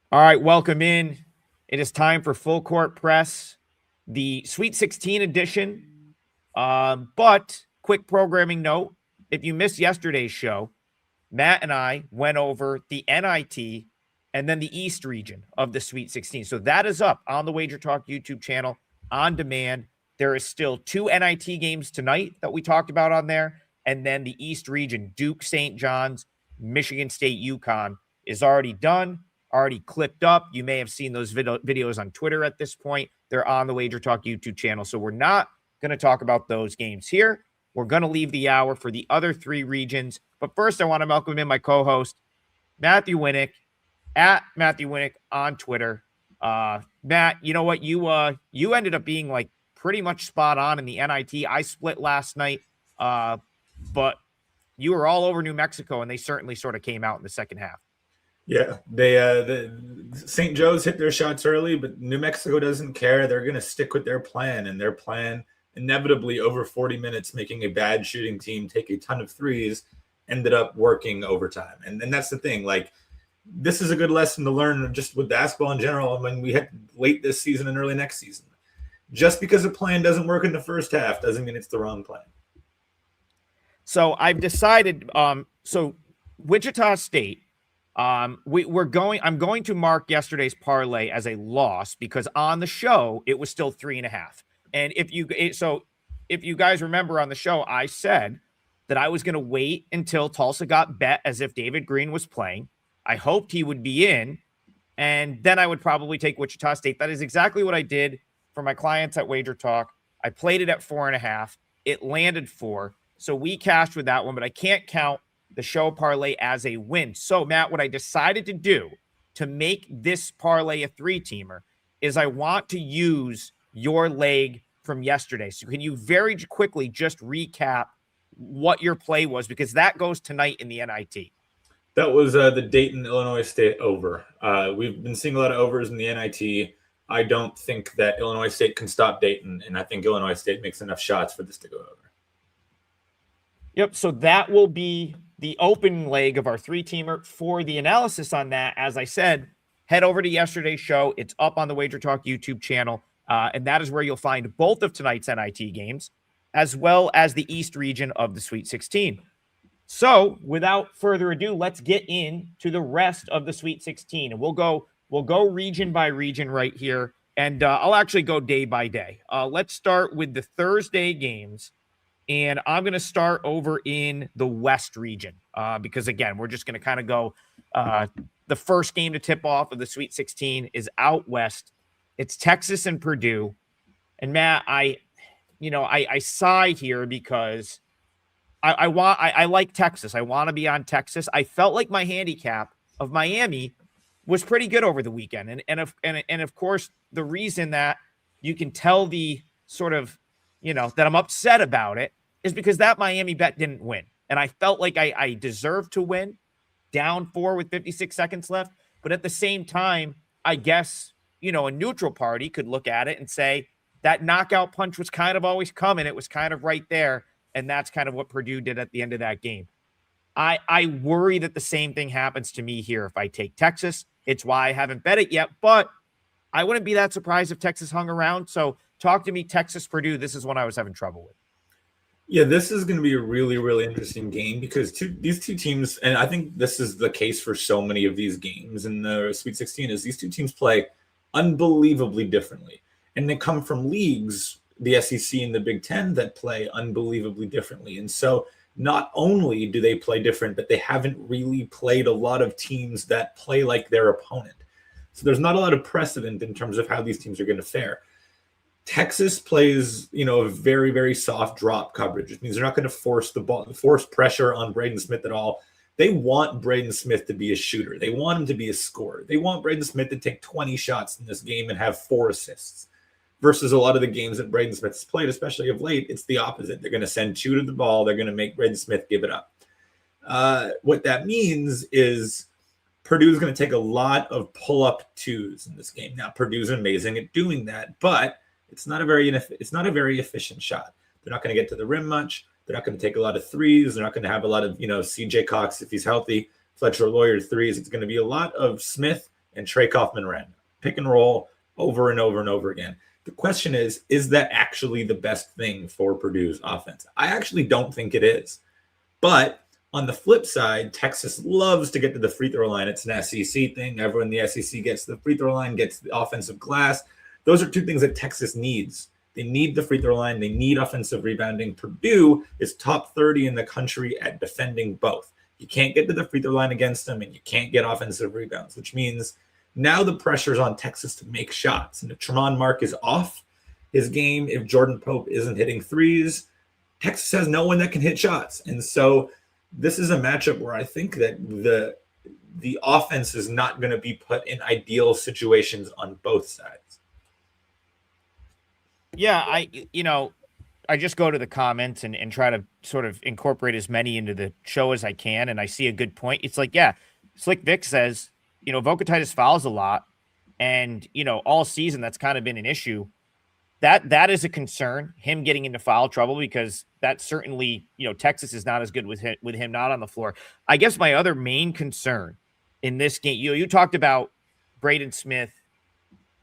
All right, welcome in. It is time for Full Court Press, the Sweet 16 edition. But quick programming note, if you missed yesterday's show, Matt and I went over the NIT and then the East region of the Sweet 16. So that is up on the Wager Talk YouTube channel on demand. There is still 2 NIT games tonight that we talked about on there. And then the East region, Duke, St. John's, Michigan State, UConn is already done, already clipped up. You may have seen those videos on Twitter at this point. They're on the Wager Talk YouTube channel. So we're not going to talk about those games here. We're going to leave the hour for the other 3 regions. But first, I want to welcome in my co-host, Matthew Winnick, at Matthew Winnick on Twitter. Matt, you know what? You ended up being like pretty much spot on in the NIT. I split last night, but you were all over New Mexico, and they certainly sort of came out in the second half. Yeah, the St. Joe's hit their shots early, but New Mexico doesn't care. They're going to stick with their plan, and their plan inevitably over 40 minutes, making a bad shooting team take a ton of threes, ended up working overtime. And that's the thing. Like, this is a good lesson to learn just with basketball in general. When we hit late this season and early next season, just because a plan doesn't work in the first half doesn't mean it's the wrong plan. So I've decided. So Wichita State. I'm going to mark yesterday's parlay as a loss because on the show it was still 3.5. And if you guys remember on the show, I said that I was going to wait until Tulsa got bet as if David Green was playing. I hoped he would be in, and then I would probably take Wichita State. That is exactly what I did for my clients at Wager Talk. I played it at 4.5. It landed 4. So we cashed with that one, but I can't count the show parlay as a win. So, Matt, what I decided to do to make this parlay a 3-teamer is I want to use your leg from yesterday. So can you very quickly just recap what your play was? Because that goes tonight in the NIT. That was the Dayton, Illinois State over. We've been seeing a lot of overs in the NIT. I don't think that Illinois State can stop Dayton, and I think Illinois State makes enough shots for this to go over. Yep, so that will be the open leg of our 3-teamer. For the analysis on that, as I said, head over to yesterday's show. It's up on the Wager Talk YouTube channel, and that is where you'll find both of tonight's NIT games, as well as the East region of the Sweet 16. So, without further ado, let's get into the rest of the Sweet 16, and we'll go region by region right here, and I'll actually go day by day. Let's start with the Thursday games. And I'm going to start over in the West region because, again, we're just going to kind of go the first game to tip off of the Sweet 16 is out West. It's Texas and Purdue. And, Matt, I sigh here because I like Texas. I want to be on Texas. I felt like my handicap of Miami was pretty good over the weekend. And of course, the reason that you can tell the sort of, that I'm upset about it is because that Miami bet didn't win. And I felt like I deserved to win, down 4 with 56 seconds left. But at the same time, I guess, a neutral party could look at it and say that knockout punch was kind of always coming. It was kind of right there. And that's kind of what Purdue did at the end of that game. I worry that the same thing happens to me here if I take Texas. It's why I haven't bet it yet. But I wouldn't be that surprised if Texas hung around. So talk to me, Texas, Purdue. This is one I was having trouble with. Yeah, this is going to be a really, really interesting game because these two teams, and I think this is the case for so many of these games in the Sweet 16, is these two teams play unbelievably differently. And they come from leagues, the SEC and the Big Ten, that play unbelievably differently. And so not only do they play different, but they haven't really played a lot of teams that play like their opponent. So there's not a lot of precedent in terms of how these teams are going to fare. Texas plays, a very, very soft drop coverage. It means they're not going to force pressure on Braden Smith at all. They want Braden Smith to be a shooter. They want him to be a scorer. They want Braden Smith to take 20 shots in this game and have 4 assists. Versus a lot of the games that Braden Smith has played, especially of late, it's the opposite. They're going to send 2 to the ball. They're going to make Braden Smith give it up. What that means is Purdue is going to take a lot of pull-up 2s in this game. Now, Purdue's amazing at doing that, but it's not a very efficient shot. They're not going to get to the rim much. They're not going to take a lot of 3s. They're not going to have a lot of, CJ Cox if he's healthy, Fletcher Lawyer 3s. It's going to be a lot of Smith and Trey Kaufman ran pick and roll over and over and over again. The question is that actually the best thing for Purdue's offense? I actually don't think it is. But on the flip side, Texas loves to get to the free throw line. It's an SEC thing. Everyone in the SEC gets to the free throw line, gets the offensive glass. Those are two things that Texas needs. They need the free throw line. They need offensive rebounding. Purdue is top 30 in the country at defending both. You can't get to the free throw line against them, and you can't get offensive rebounds, which means now the pressure is on Texas to make shots. And if Tremont Mark is off his game, if Jordan Pope isn't hitting threes, Texas has no one that can hit shots. And so this is a matchup where I think that the offense is not going to be put in ideal situations on both sides. Yeah, I just go to the comments and try to sort of incorporate as many into the show as I can, and I see a good point. It's like, yeah, Slick Vic says, Vokatitis fouls a lot, and, all season that's kind of been an issue. That is a concern, him getting into foul trouble, because that certainly, Texas is not as good with him not on the floor. I guess my other main concern in this game, you talked about Braden Smith.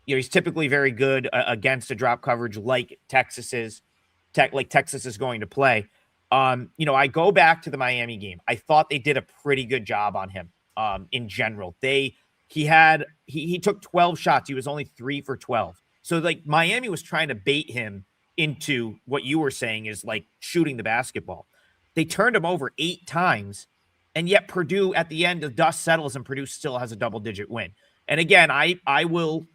He's typically very good against a drop coverage like Texas is going to play. I go back to the Miami game. I thought they did a pretty good job on him in general. He took 12 shots. He was only 3 for 12. So Miami was trying to bait him into what you were saying is like shooting the basketball. They turned him over 8 times, and yet Purdue at the end, the dust settles and Purdue still has a double-digit win. And again, I will,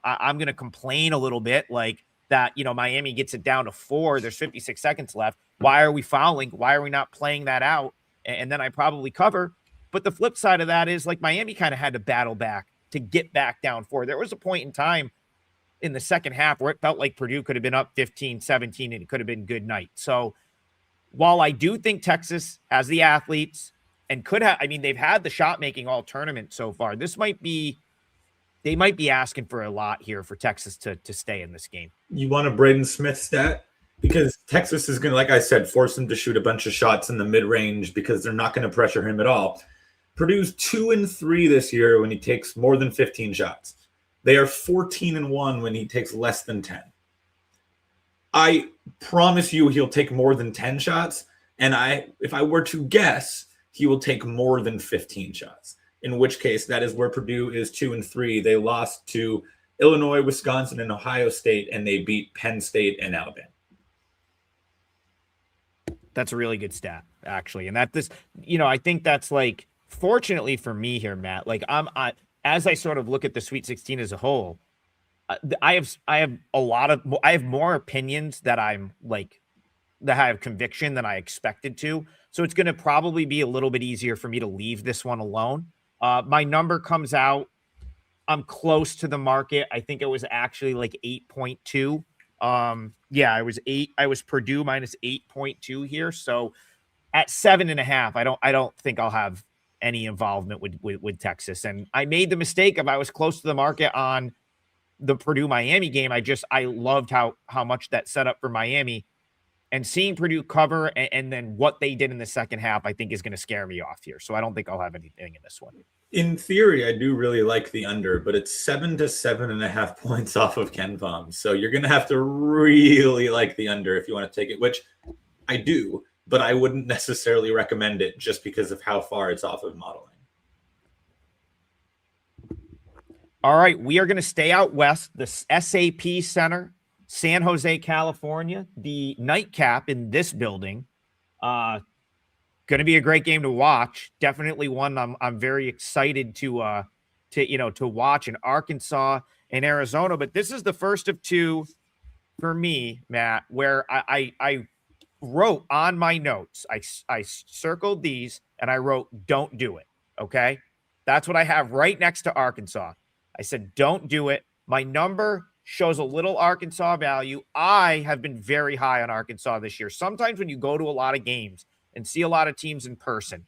I'm going to complain a little bit like that, Miami gets it down to 4. There's 56 seconds left. Why are we fouling? Why are we not playing that out? And then I probably cover. But the flip side of that is Miami kind of had to battle back to get back down 4. There was a point in time in the second half where it felt like Purdue could have been up 15-17 and it could have been good night. So while I do think Texas has the athletes and could have, they've had the shot making all tournament so far. They might be asking for a lot here for Texas to stay in this game. You want a Braden Smith stat? Because Texas is going to, like I said, force him to shoot a bunch of shots in the mid-range because they're not going to pressure him at all. Purdue's 2-3 this year when he takes more than 15 shots. They are 14-1 when he takes less than 10. I promise you he'll take more than 10 shots. And if I were to guess, he will take more than 15 shots. In which case, that is where Purdue is 2-3. They lost to Illinois, Wisconsin, and Ohio State, and they beat Penn State and Alabama. That's a really good stat, actually. And I think that's fortunately for me here, Matt, as I sort of look at the Sweet 16 as a whole, I have more opinions that I have conviction than I expected to. So it's going to probably be a little bit easier for me to leave this one alone. My number comes out. I'm close to the market. I think it was actually 8.2. I was 8. I was Purdue minus 8.2 here. So at 7.5, I don't think I'll have any involvement with Texas. And I made the mistake of I was close to the market on the Purdue Miami game. I loved how much that set up for Miami, and seeing Purdue cover and then what they did in the second half, I think is going to scare me off here. So I don't think I'll have anything in this one. In theory, I do really like the under, but it's 7 to 7.5 points off of KenPom. So you're going to have to really like the under if you want to take it, which I do, but I wouldn't necessarily recommend it just because of how far it's off of modeling. All right, we are going to stay out west, the SAP Center, San Jose, California, the nightcap in this building. Going to be a great game to watch. Definitely one I'm very excited to watch in Arkansas and Arizona. But this is the first of two for me, Matt, where I wrote on my notes. I circled these and I wrote, "Don't do it." Okay, that's what I have right next to Arkansas. I said, "Don't do it." My number shows a little Arkansas value. I have been very high on Arkansas this year. Sometimes when you go to a lot of games and see a lot of teams in person,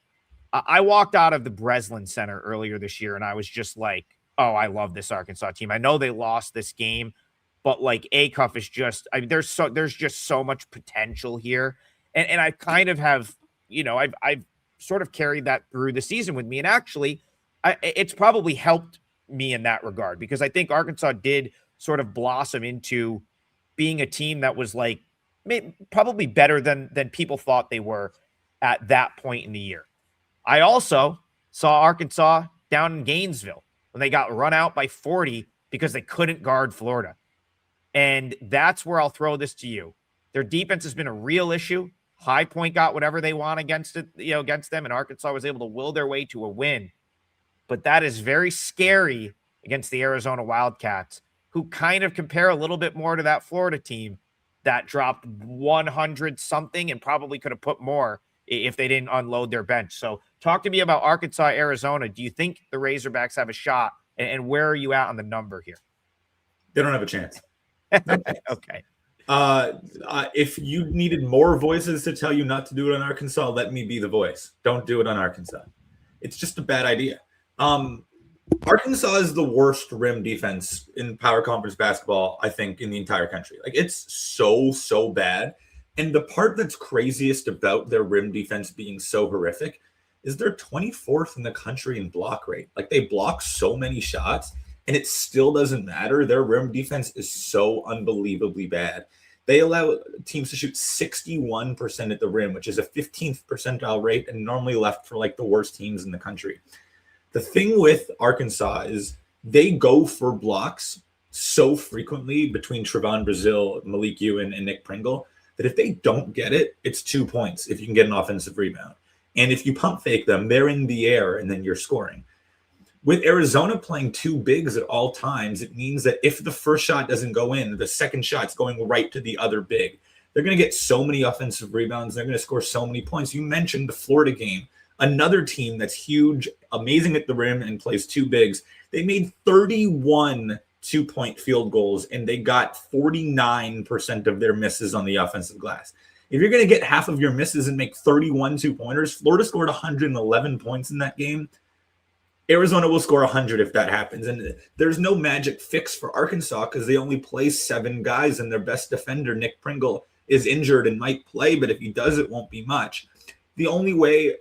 I walked out of the Breslin Center earlier this year and I was just like, oh, I love this Arkansas team. I know they lost this game, but Acuff is just, there's just so much potential here. And I kind of have, I've sort of carried that through the season with me. And actually, it's probably helped me in that regard, because I think Arkansas did sort of blossom into being a team that was like probably better than people thought they were at that point in the year. I also saw Arkansas down in Gainesville when they got run out by 40 because they couldn't guard Florida. And that's where I'll throw this to you. Their defense has been a real issue. High Point got whatever they want against them, and Arkansas was able to will their way to a win. But that is very scary against the Arizona Wildcats, who kind of compare a little bit more to that Florida team that dropped 100 something and probably could have put more if they didn't unload their bench. So talk to me about Arkansas, Arizona. Do you think the Razorbacks have a shot? And where are you at on the number here? They don't have a chance. Okay. If you needed more voices to tell you not to do it on Arkansas, let me be the voice. Don't do it on Arkansas. It's just a bad idea. Arkansas is the worst rim defense in power conference basketball, I think, in the entire country. Like, it's so bad. And the part that's craziest about their rim defense being so horrific is they're 24th in the country in block rate. Like, they block so many shots, and it still doesn't matter. Their rim defense is so unbelievably bad. They allow teams to shoot 61% at the rim, which is a 15th percentile rate and normally left for like the worst teams in the country. The thing with Arkansas is they go for blocks so frequently between Trevon Brazile, Malik Ewan, and Nick Pringle that if they don't get it, it's 2 points if you can get an offensive rebound. And if you pump fake them, they're in the air and then you're scoring. With Arizona playing two bigs at all times, it means that if the first shot doesn't go in, the second shot's going right to the other big. They're going to get so many offensive rebounds. They're going to score so many points. You mentioned the Florida game. Another team that's huge, amazing at the rim, and plays two bigs. They made 31 two-point field goals, and they got 49% of their misses on the offensive glass. If you're going to get half of your misses and make 31 two-pointers, Florida scored 111 points in that game. Arizona will score 100 if that happens. And there's no magic fix for Arkansas because they only play 7 guys, and their best defender, Nick Pringle, is injured and might play, but if he does, it won't be much. The only way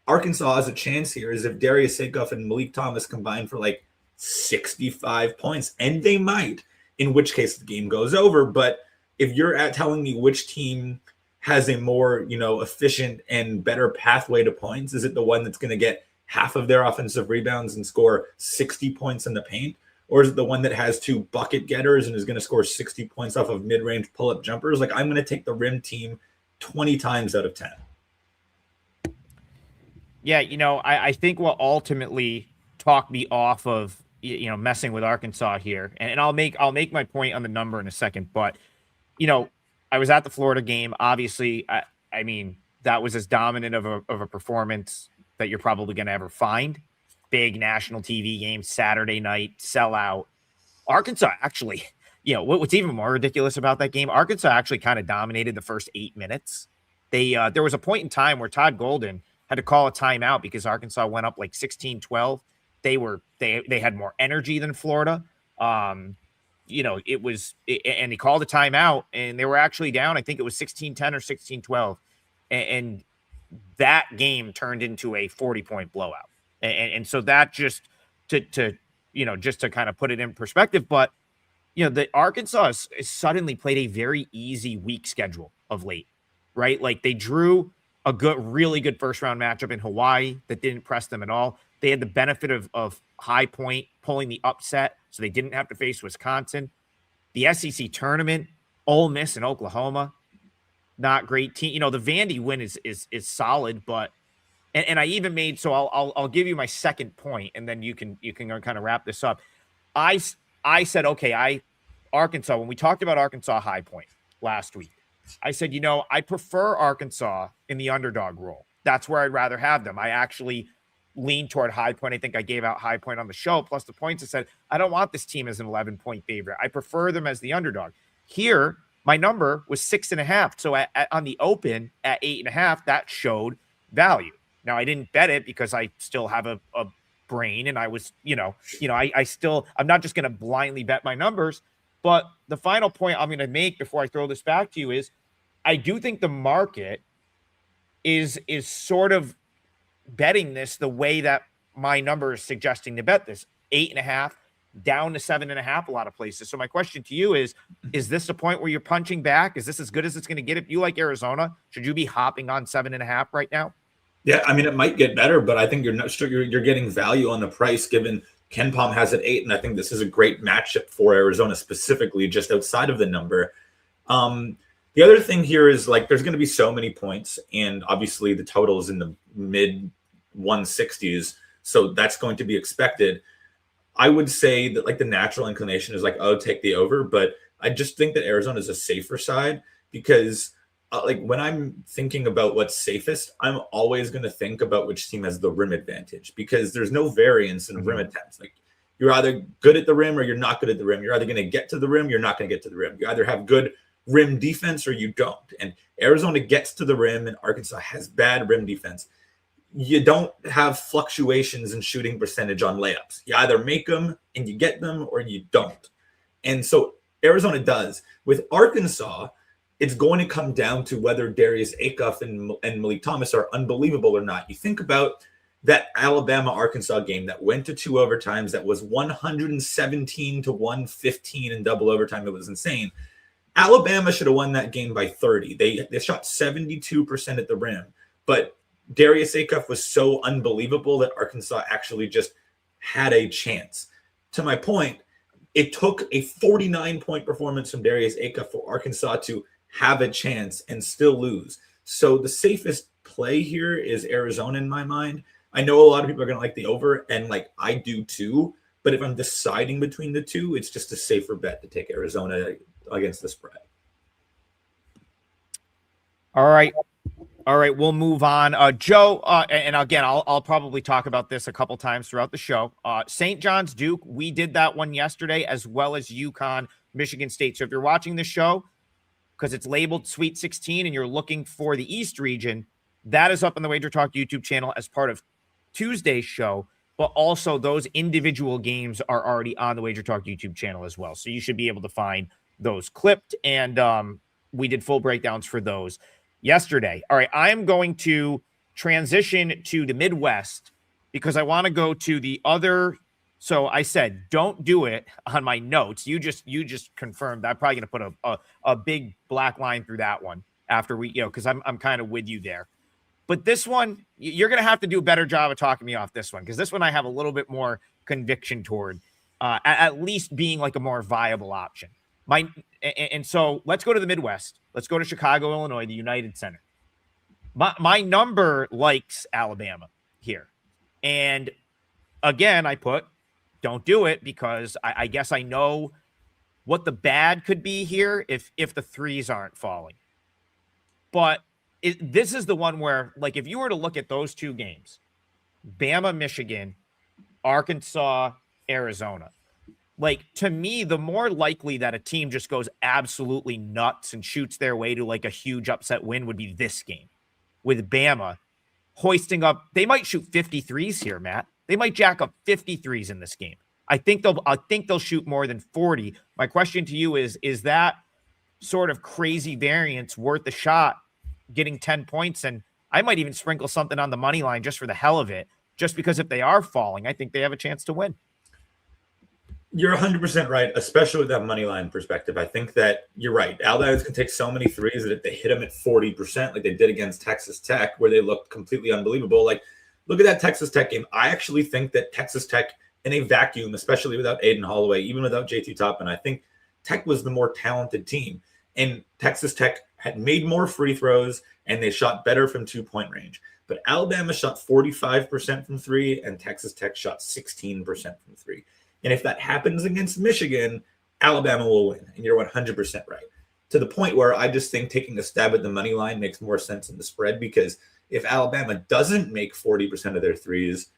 Arkansas has a chance here is if Darius Sakoff and Malik Thomas combine for like 65 points, and they might, in which case the game goes over. But if you're telling me which team has a more, efficient and better pathway to points, is it the one that's going to get half of their offensive rebounds and score 60 points in the paint? Or is it the one that has 2 bucket getters and is going to score 60 points off of mid-range pull-up jumpers? Like, I'm going to take the rim team 20 times out of 10. Yeah, I think what ultimately talked me off of, messing with Arkansas here, and I'll make my point on the number in a second, but, I was at the Florida game. Obviously, I mean, that was as dominant of a performance that you're probably going to ever find. Big national TV game, Saturday night, sellout. Arkansas actually, what's even more ridiculous about that game, Arkansas actually kind of dominated the first 8 minutes. There was a point in time where Todd Golden had to call a timeout because Arkansas went up like 16-12. They had more energy than Florida. And he called a timeout, and they were actually down. I think it was 16-10 or 16-12. And that game turned into a 40-point blowout. And so that just to kind of put it in perspective, but the Arkansas has suddenly played a very easy week schedule of late, right? Like, they drew a really good first round matchup in Hawaii that didn't press them at all. They had the benefit of High Point pulling the upset, so they didn't have to face Wisconsin. The SEC tournament, Ole Miss and Oklahoma, not great team. The Vandy win is solid, but and I even made, so I'll give you my second point, and then you can kind of wrap this up. I said, okay, Arkansas, when we talked about Arkansas High Point last week, I said, I prefer Arkansas in the underdog role. That's where I'd rather have them. I actually lean toward High Point. I think I gave out High Point on the show, plus the points. I said, I don't want this team as an 11-point favorite. I prefer them as the underdog. Here, my number was 6.5. So on the open at 8.5, that showed value. Now, I didn't bet it because I still have a brain, and I was, I'm not just going to blindly bet my numbers. But the final point I'm going to make before I throw this back to you is I do think the market is sort of betting this the way that my number is suggesting to bet this 8.5 down to 7.5 a lot of places. So my question to you is this the point where you're punching back? Is this as good as it's going to get? If you like Arizona, should you be hopping on 7.5 right now? Yeah, I mean, it might get better, but I think you're getting value on the price given Ken Palm has it 8, and I think this is a great matchup for Arizona specifically, just outside of the number. The other thing here is like there's going to be so many points, and obviously the total is in the mid 160s, so that's going to be expected. I would say that like the natural inclination is like, oh, take the over, but I just think that Arizona is a safer side because like when I'm thinking about what's safest, I'm always going to think about which team has the rim advantage because there's no variance in rim attempts. Like you're either good at the rim or you're not good at the rim. You're either going to get to the rim, you're not going to get to the rim. You either have good rim defense or you don't. And Arizona gets to the rim and Arkansas has bad rim defense. You don't have fluctuations in shooting percentage on layups. You either make them and you get them or you don't. And so Arizona does. With Arkansas, it's going to come down to whether Darius Acuff and Malik Thomas are unbelievable or not. You think about that Alabama-Arkansas game that went to 2 overtimes that was 117 to 115 in double overtime. It was insane. Alabama should have won that game by 30. They shot 72% at the rim, but Darius Acuff was so unbelievable that Arkansas actually just had a chance. To my point, it took a 49-point performance from Darius Acuff for Arkansas to have a chance and still lose. So the safest play here is Arizona in my mind. I know a lot of people are going to like the over, and like I do too. But if I'm deciding between the two, it's just a safer bet to take Arizona against the spread. All right. We'll move on. Joe, and again, I'll probably talk about this a couple times throughout the show. St. John's Duke, we did that one yesterday, as well as UConn, Michigan State. So if you're watching the show, because it's labeled Sweet 16 and you're looking for the East region, that is up on the Wager Talk YouTube channel as part of Tuesday's show. But also those individual games are already on the Wager Talk YouTube channel as well. So you should be able to find those clipped. And we did full breakdowns for those yesterday. All right, I'm going to transition to the Midwest because I want to go to the other. So I said, don't do it on my notes. You just confirmed. I'm probably going to put a big black line through that one after we, because I'm kind of with you there. But this one, you're going to have to do a better job of talking me off this one because this one I have a little bit more conviction toward, at least being like a more viable option. And so let's go to the Midwest. Let's go to Chicago, Illinois, the United Center. My number likes Alabama here. And again, I put, don't do it because I guess I know what the bad could be here if the threes aren't falling. But this is the one where, like, if you were to look at those two games, Bama, Michigan, Arkansas, Arizona, like, to me, the more likely that a team just goes absolutely nuts and shoots their way to like a huge upset win would be this game with Bama hoisting up. They might shoot 53s here, Matt. They might jack up 53s in this game. I think they'll shoot more than 40. My question to you is that sort of crazy variance worth a shot, getting 10 points? And I might even sprinkle something on the money line just for the hell of it, just because if they are falling, I think they have a chance to win. You're 100% right, especially with that money line perspective. I think that you're right. Alabama's can take so many threes that if they hit them at 40%, like they did against Texas Tech, where they looked completely unbelievable. Like, look at that Texas Tech game. I actually think that Texas Tech in a vacuum, especially without Aiden Holloway, even without JT Toppin, I think Tech was the more talented team. And Texas Tech had made more free throws, and they shot better from 2-point range. But Alabama shot 45% from 3, and Texas Tech shot 16% from 3. And if that happens against Michigan, Alabama will win. And you're 100% right. To the point where I just think taking a stab at the money line makes more sense in the spread, because if Alabama doesn't make 40% of their threes,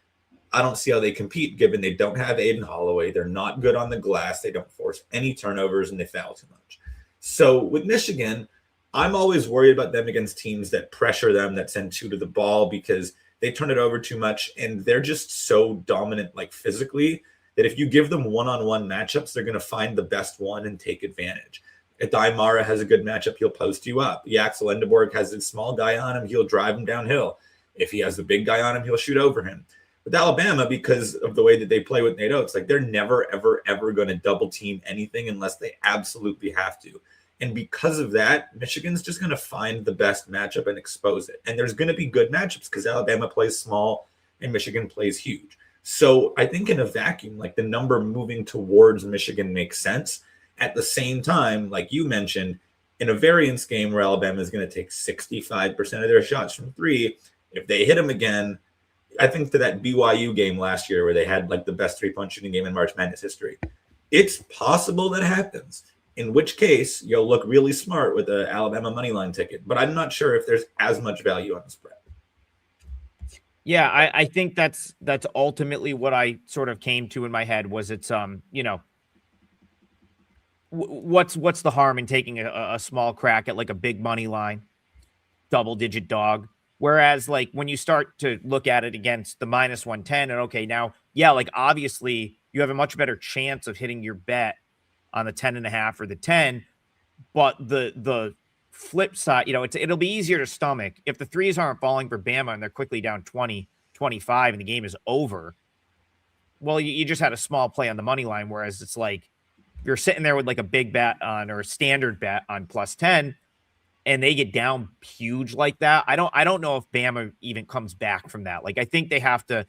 I don't see how they compete, given they don't have Aiden Holloway. They're not good on the glass. They don't force any turnovers, and they foul too much. So with Michigan, I'm always worried about them against teams that pressure them, that send 2 to the ball, because they turn it over too much, and they're just so dominant, like physically, that if you give them one-on-one matchups, they're going to find the best one and take advantage. If Daimara has a good matchup, he'll post you up. Axel Endeborg has a small guy on him, he'll drive him downhill. If he has the big guy on him, he'll shoot over him. With Alabama, because of the way that they play with Nate Oates, like they're never, ever, ever going to double team anything unless they absolutely have to. And because of that, Michigan's just going to find the best matchup and expose it. And there's going to be good matchups because Alabama plays small and Michigan plays huge. So I think in a vacuum, like the number moving towards Michigan makes sense. At the same time, like you mentioned, in a variance game where Alabama is going to take 65% of their shots from three, if they hit them again, I think to that BYU game last year where they had like the best three-point shooting game in March Madness history, it's possible that happens. In which case, you'll look really smart with the Alabama money line ticket. But I'm not sure if there's as much value on the spread. Yeah, I think that's ultimately what I sort of came to in my head was it's what's the harm in taking a small crack at like a big money line, double-digit dog? Whereas like when you start to look at it against the minus 110 and okay, now, yeah, like obviously you have a much better chance of hitting your bet on the 10.5 or the 10, but the flip side, it'll be easier to stomach if the threes aren't falling for Bama and they're quickly down 20, 25 and the game is over. Well, you just had a small play on the money line, whereas it's like you're sitting there with like a big bet on or a standard bet on plus 10 and they get down huge like that. I don't know if Bama even comes back from that. Like I think they have to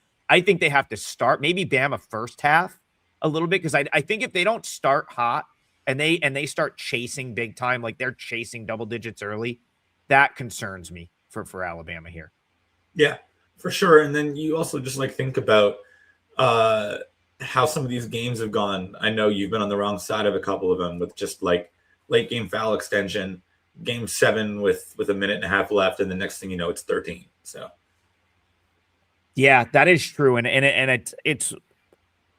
start maybe Bama first half a little bit, because I think if they don't start hot and they start chasing big time, like they're chasing double digits early, that concerns me for Alabama here. Yeah, for sure. And then you also just like think about how some of these games have gone. I know you've been on the wrong side of a couple of them with just like late game foul extension, game 7 with a minute and a half left, and the next thing you know, it's 13. So yeah, that is true, and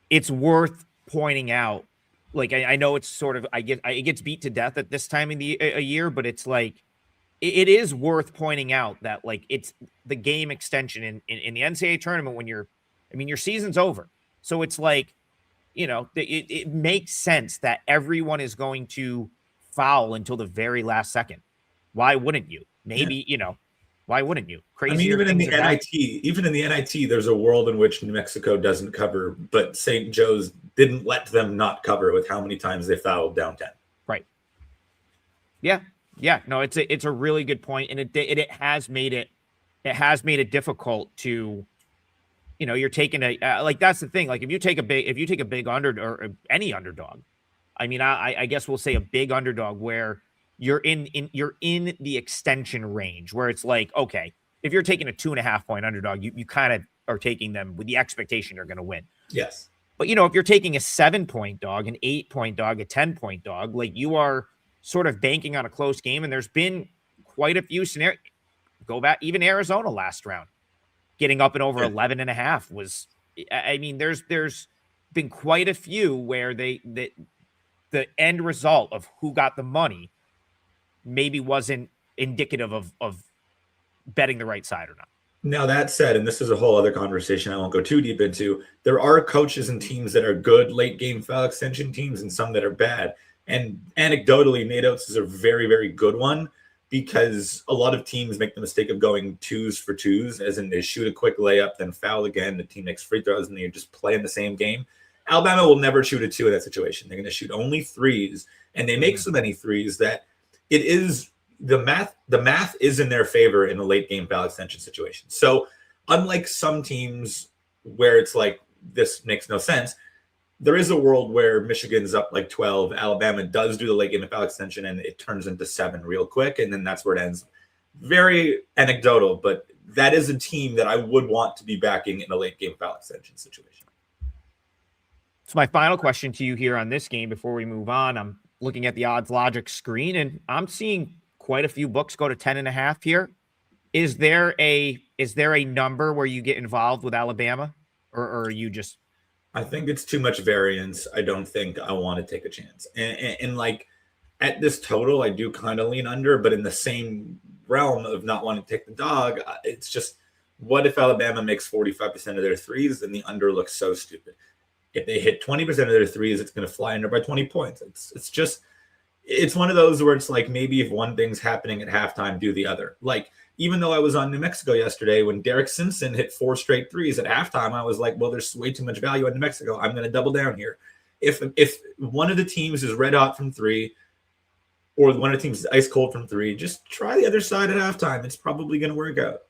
it's worth pointing out. Like I know it's sort of it gets beat to death at this time of the a year, but it's like it is worth pointing out that like it's the game extension in the NCAA tournament when your season's over. So it's like, it makes sense that everyone is going to foul until the very last second. Why wouldn't you? Maybe, why wouldn't you? Crazy. Even in the NIT, there's a world in which New Mexico doesn't cover, but St. Joe's didn't let them not cover with how many times they fouled down 10. Right. Yeah. Yeah. No, it's a really good point, and it has made it difficult to, you're taking like that's the thing. Like if you take a big under or any underdog, I guess we'll say a big underdog where you're in the extension range where it's like, okay, if you're taking a 2.5 point underdog, you kind of are taking them with the expectation you're going to win. Yes. But if you're taking a 7-point dog, an 8-point dog, a 10-point dog, like you are sort of banking on a close game. And there's been quite a few scenarios. Go back, even Arizona last round, getting up and over 11.5 was, there's been quite a few where the end result of who got the money maybe wasn't indicative of betting the right side or not. Now that said, and this is a whole other conversation I won't go too deep into, there are coaches and teams that are good late game foul extension teams and some that are bad. And anecdotally, Nate Oates is a very, very good one, because a lot of teams make the mistake of going 2s for 2s, as in they shoot a quick layup, then foul again, the team makes free throws, and they just play in the same game. Alabama will never shoot a 2 in that situation. They're going to shoot only 3s, and they make so many 3s that it is the math is in their favor in a late game foul extension situation. So unlike some teams where it's like, this makes no sense, there is a world where Michigan's up like 12, Alabama does do the late game foul extension, and it turns into 7 real quick, and then that's where it ends. Very anecdotal, but that is a team that I would want to be backing in a late game foul extension situation. So my final question to you here on this game before we move on, I'm looking at the odds logic screen, and I'm seeing quite a few books go to 10.5 here. Is there a number where you get involved with Alabama, or are you just? I think it's too much variance. I don't think I want to take a chance. And like at this total, I do kind of lean under, but in the same realm of not wanting to take the dog, it's just, what if Alabama makes 45% of their threes? Then the under looks so stupid. If they hit 20% of their threes, it's going to fly under by 20 points. It's one of those where it's like, maybe if one thing's happening at halftime, do the other. Like even though I was on New Mexico yesterday, when Derek Simpson hit 4 straight threes at halftime, I was like, well, there's way too much value in New Mexico. I'm going to double down here. If one of the teams is red hot from 3, or one of the teams is ice cold from 3, just try the other side at halftime. It's probably going to work out.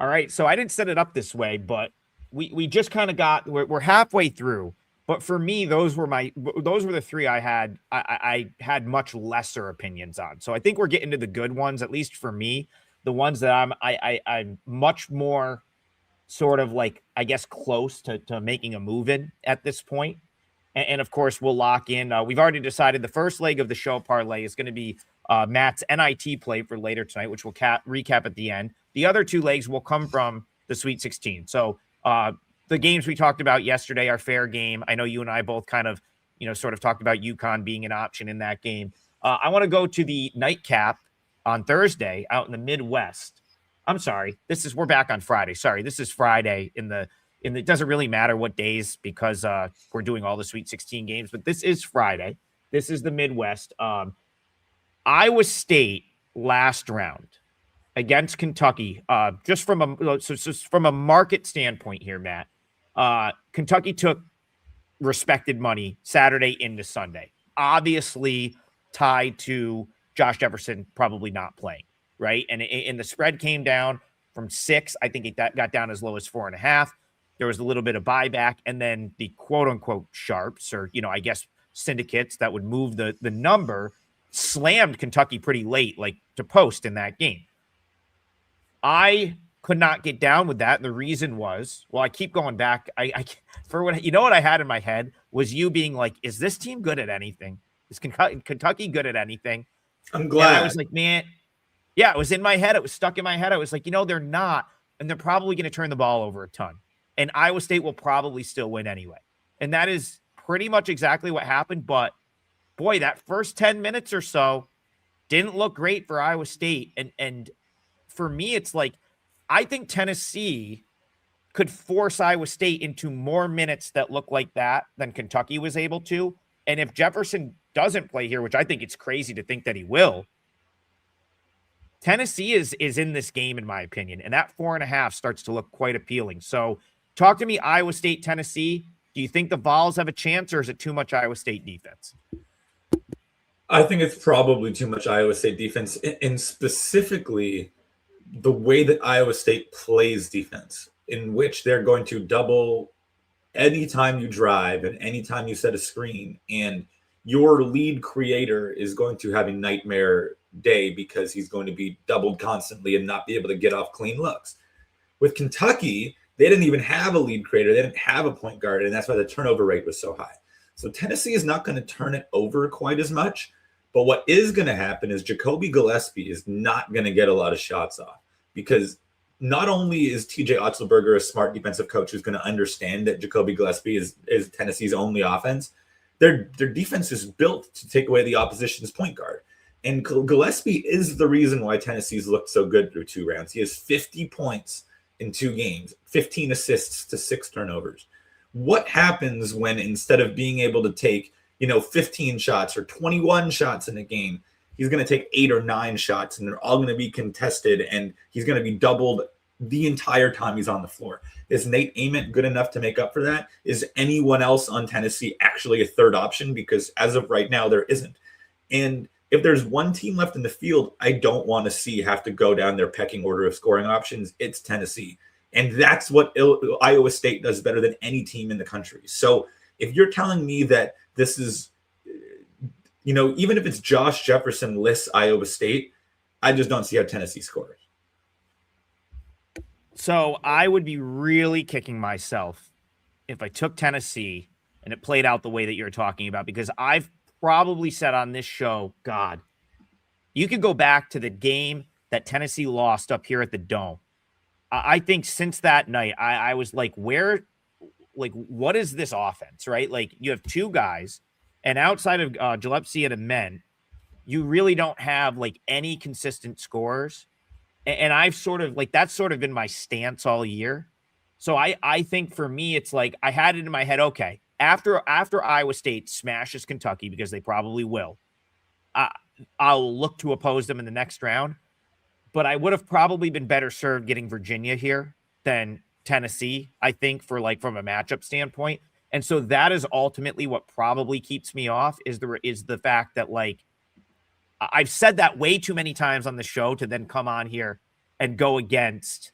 All right, so I didn't set it up this way, but we just kind of we're halfway through. But for me, those were the 3 I had much lesser opinions on. So I think we're getting to the good ones, at least for me, the ones that I'm much more sort of like, I guess, close to making a move in at this point. And of course, we'll lock in. We've already decided the first leg of the show parlay is going to be Matt's NIT play for later tonight, which we'll recap at the end. The other 2 legs will come from the Sweet 16. So the games we talked about yesterday are fair game. I know you and I both kind of, sort of talked about UConn being an option in that game. I want to go to the nightcap on Thursday out in the Midwest. I'm sorry. We're back on Friday. Sorry. This is Friday it doesn't really matter what days because we're doing all the Sweet 16 games, but this is Friday. This is the Midwest. Iowa State last round against Kentucky. Just from a market standpoint here, Matt, Kentucky took respected money Saturday into Sunday, obviously tied to Josh Jefferson probably not playing, right? And the spread came down from 6. I think it got down as low as 4.5. There was a little bit of buyback, and then the quote unquote sharps, or I guess syndicates that would move the number, slammed Kentucky pretty late, like to post in that game. I could not get down with that. And the reason was, well, I keep going back. What I had in my head was you being like, is this team good at anything? Is Kentucky good at anything? I'm glad. And I was like, man, yeah, it was in my head. It was stuck in my head. I was like, they're not. And they're probably going to turn the ball over a ton. And Iowa State will probably still win anyway. And that is pretty much exactly what happened. But boy, that first 10 minutes or so didn't look great for Iowa State. And for me, it's like, I think Tennessee could force Iowa State into more minutes that look like that than Kentucky was able to. And if Jefferson doesn't play here, which I think it's crazy to think that he will, Tennessee is in this game, in my opinion. And that 4.5 starts to look quite appealing. So talk to me, Iowa State, Tennessee. Do you think the Vols have a chance, or is it too much Iowa State defense? I think it's probably too much Iowa State defense, and specifically the way that Iowa State plays defense, in which they're going to double anytime you drive and anytime you set a screen, and your lead creator is going to have a nightmare day because he's going to be doubled constantly and not be able to get off clean looks. With Kentucky, they didn't even have a lead creator. They didn't have a point guard, and that's why the turnover rate was so high. So Tennessee is not going to turn it over quite as much. But what is going to happen is Jacoby Gillespie is not going to get a lot of shots off, because not only is TJ Otzelberger a smart defensive coach who's going to understand that Jacoby Gillespie is Tennessee's only offense, their defense is built to take away the opposition's point guard. And Gillespie is the reason why Tennessee's looked so good through 2 rounds. He has 50 points in 2 games, 15 assists to 6 turnovers. What happens when, instead of being able to take 15 shots or 21 shots in a game, he's going to take 8 or 9 shots, and they're all going to be contested, and he's going to be doubled the entire time he's on the floor? Is Nate Ament good enough to make up for that? Is anyone else on Tennessee actually a third option? Because as of right now, there isn't. And if there's one team left in the field I don't want to see have to go down their pecking order of scoring options, it's Tennessee. And that's what Iowa State does better than any team in the country. So if you're telling me that this is, even if it's Josh Jefferson lists Iowa State, I just don't see how Tennessee scores. So I would be really kicking myself if I took Tennessee and it played out the way that you're talking about, because I've probably said on this show, God, you could go back to the game that Tennessee lost up here at the Dome. I think since that night, I was like, what is this offense, right? Like, you have 2 guys, and outside of Gillespie and men, you really don't have like any consistent scorers. And I've sort of like, that's sort of been my stance all year. So I think for me, it's like, I had it in my head, okay, after Iowa State smashes Kentucky, because they probably will, I'll look to oppose them in the next round. But I would have probably been better served getting Virginia here than Tennessee, I think, for like from a matchup standpoint. And so that is ultimately what probably keeps me off is the fact that like I've said that way too many times on the show to then come on here and go against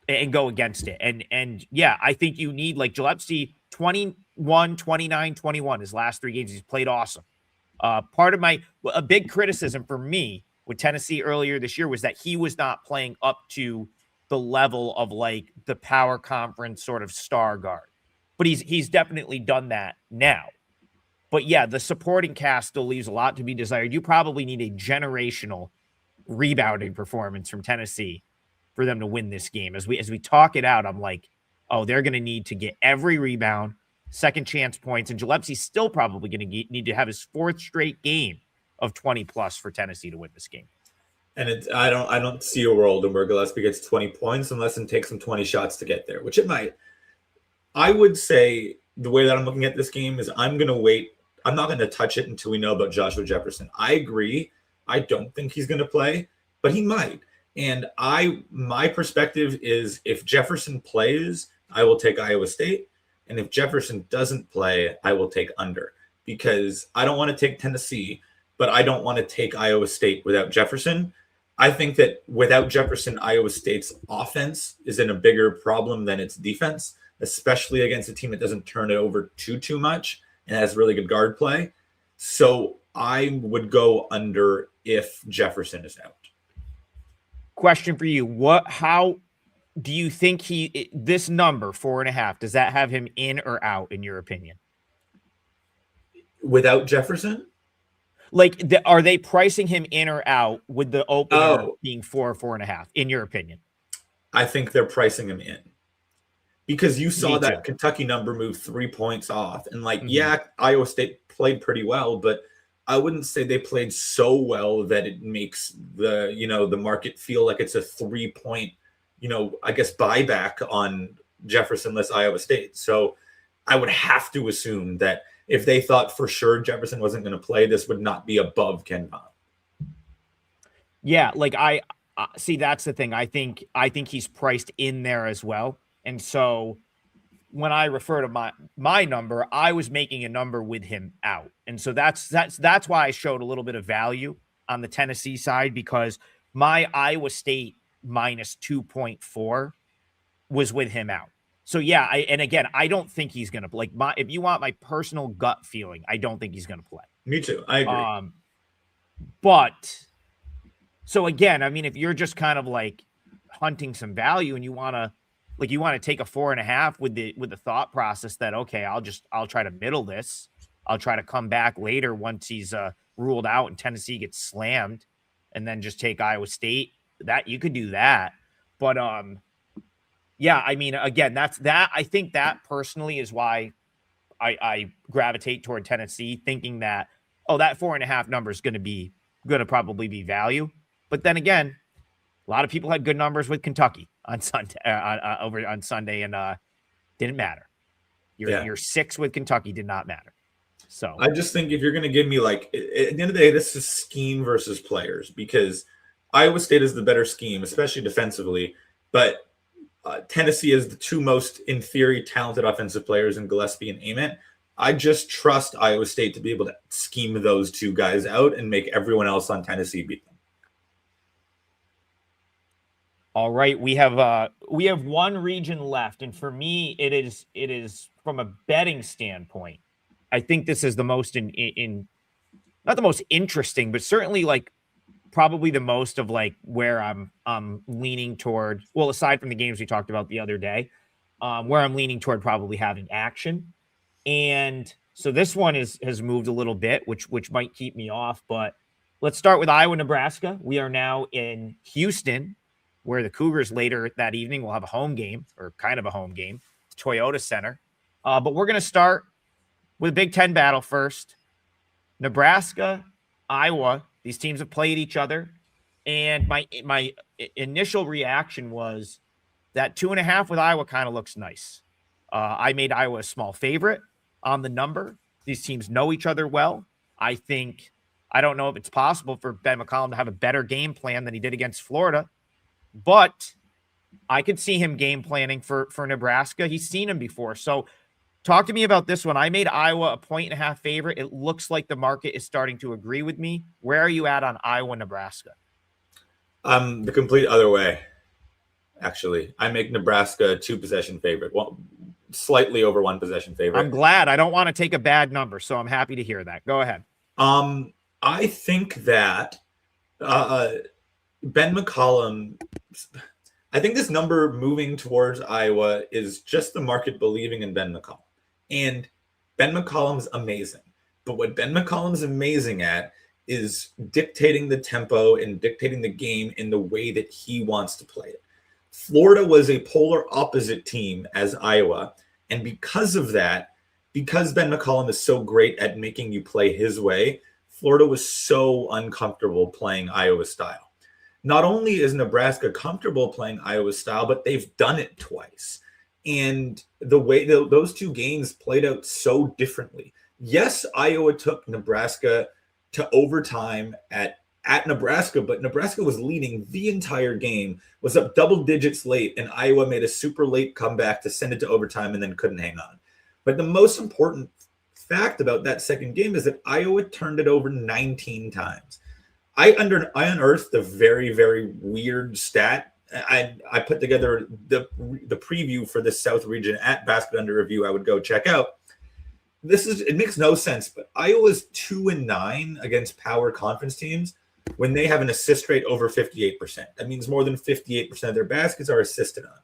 it. And yeah, I think you need like Gillespie 21, 29, 21 his last 3 games. He's played awesome. Part of a big criticism for me with Tennessee earlier this year was that he was not playing up to the level of like the power conference sort of star guard. But he's definitely done that now. But yeah, the supporting cast still leaves a lot to be desired. You probably need a generational rebounding performance from Tennessee for them to win this game. As we talk it out, I'm like, oh, they're going to need to get every rebound, second chance points, and Gillespie's still probably going to need to have his 4th straight game of 20 plus for Tennessee to win this game. And I don't see a world where Gillespie gets 20 points unless it takes him 20 shots to get there, which it might. I would say the way that I'm looking at this game is I'm going to wait. I'm not going to touch it until we know about Joshua Jefferson. I agree. I don't think he's going to play, but he might. And my perspective is if Jefferson plays, I will take Iowa State. And if Jefferson doesn't play, I will take under because I don't want to take Tennessee, but I don't want to take Iowa State without Jefferson. I think that without Jefferson, Iowa State's offense is in a bigger problem than its defense, especially against a team that doesn't turn it over too much and has really good guard play. So I would go under if Jefferson is out. Question for you. How do you think this number 4.5, does that have him in or out in your opinion? Without Jefferson? Like, are they pricing him in or out with the opener being 4 or 4.5 in your opinion? I think they're pricing him in because you saw that Kentucky number move 3 points off. And like, yeah, Iowa State played pretty well, but I wouldn't say they played so well that it makes the market feel like it's a 3-point, I guess buyback on Jefferson-less Iowa State. So I would have to assume that if they thought for sure Jefferson wasn't going to play, this would not be above KenPom. Yeah, like I see that's the thing. I think he's priced in there as well. And so when I refer to my number, I was making a number with him out. And so that's why I showed a little bit of value on the Tennessee side because my Iowa State minus 2.4 was with him out. So yeah, I don't think he's gonna like if you want my personal gut feeling, I don't think he's gonna play. Me too. I agree. But so again, I mean, if you're just kind of like hunting some value and you want to take a 4.5 with the thought process that okay, I'll try to middle this. I'll try to come back later once he's ruled out and Tennessee gets slammed, and then just take Iowa State. That you could do that, but yeah, I mean, again, I think that personally is why I gravitate toward Tennessee, thinking that that 4.5 number is going to probably be value. But then again, a lot of people had good numbers with Kentucky on Sunday over on Sunday, and didn't matter. Your 6 with Kentucky did not matter. So I just think if you're going to give me like at the end of the day, this is scheme versus players because Iowa State is the better scheme, especially defensively, but Tennessee is the 2 most, in theory, talented offensive players in Gillespie and Ament. I just trust Iowa State to be able to scheme those 2 guys out and make everyone else on Tennessee beat them. All right, we have one region left, and for me, it is from a betting standpoint. I think this is the most in not the most interesting, but certainly like probably the most of like where I'm leaning toward. Well, aside from the games we talked about the other day, where I'm leaning toward probably having action. And so this one has moved a little bit, which might keep me off. But let's start with Iowa, Nebraska. We are now in Houston, where the Cougars later that evening will have a home game, or kind of a home game, Toyota Center. But we're going to start with a Big Ten battle first. Nebraska, Iowa. These teams have played each other. And my initial reaction was that 2.5 with Iowa kind of looks nice. I made Iowa a small favorite on the number. These teams know each other well. I think I don't know if it's possible for Ben McCollum to have a better game plan than he did against Florida, but I could see him game planning for Nebraska. He's seen him before. So talk to me about this one. I made Iowa a 1.5 favorite. It looks like the market is starting to agree with me. Where are you at on Iowa, Nebraska? The complete other way, actually. I make Nebraska a 2-possession favorite. Slightly over 1 possession favorite. I'm glad. I don't want to take a bad number, so I'm happy to hear that. Go ahead. I think that Ben McCollum, I think this number moving towards Iowa is just the market believing in Ben McCollum. And Ben McCollum's amazing. But what Ben McCollum's amazing at is dictating the tempo and dictating the game in the way that he wants to play it. Florida was a polar opposite team as Iowa. And because of that, because Ben McCollum is so great at making you play his way, Florida was so uncomfortable playing Iowa style. Not only is Nebraska comfortable playing Iowa style, but they've done it twice. And the way those two games played out so differently. Yes, Iowa took Nebraska to overtime at Nebraska, but Nebraska was leading the entire game, was up double digits late, and Iowa made a super late comeback to send it to overtime and then couldn't hang on. But the most important fact about that second game is that Iowa turned it over 19 times. I unearthed a very, very weird stat. I put together the preview for the South region at Basket Under Review. I would go check out. It makes no sense, but Iowa's 2-9 against power conference teams when they have an assist rate over 58%. That means more than 58% of their baskets are assisted on.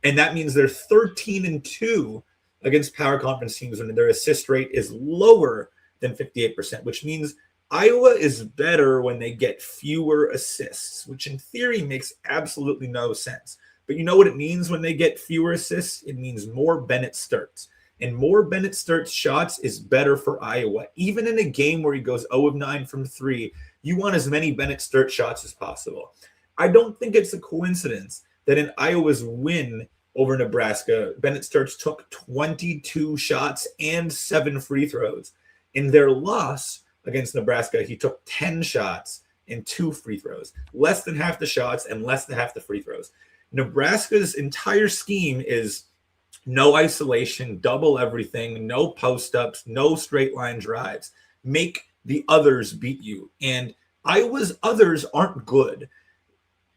And that means they're 13-2 against power conference teams when their assist rate is lower than 58%, which means Iowa is better when they get fewer assists, which in theory makes absolutely no sense. But you know what it means when they get fewer assists? It means more Bennett Sturts. And more Bennett Sturts shots is better for Iowa. Even in a game where he goes 0 of 9 from 3, you want as many Bennett Sturt shots as possible. I don't think it's a coincidence that in Iowa's win over Nebraska, Bennett Sturts took 22 shots and 7 free throws. In their loss against Nebraska, he took 10 shots and 2 free throws, less than half the shots and less than half the free throws. Nebraska's entire scheme is no isolation, double everything, no post-ups, no straight line drives. Make the others beat you. And Iowa's others aren't good.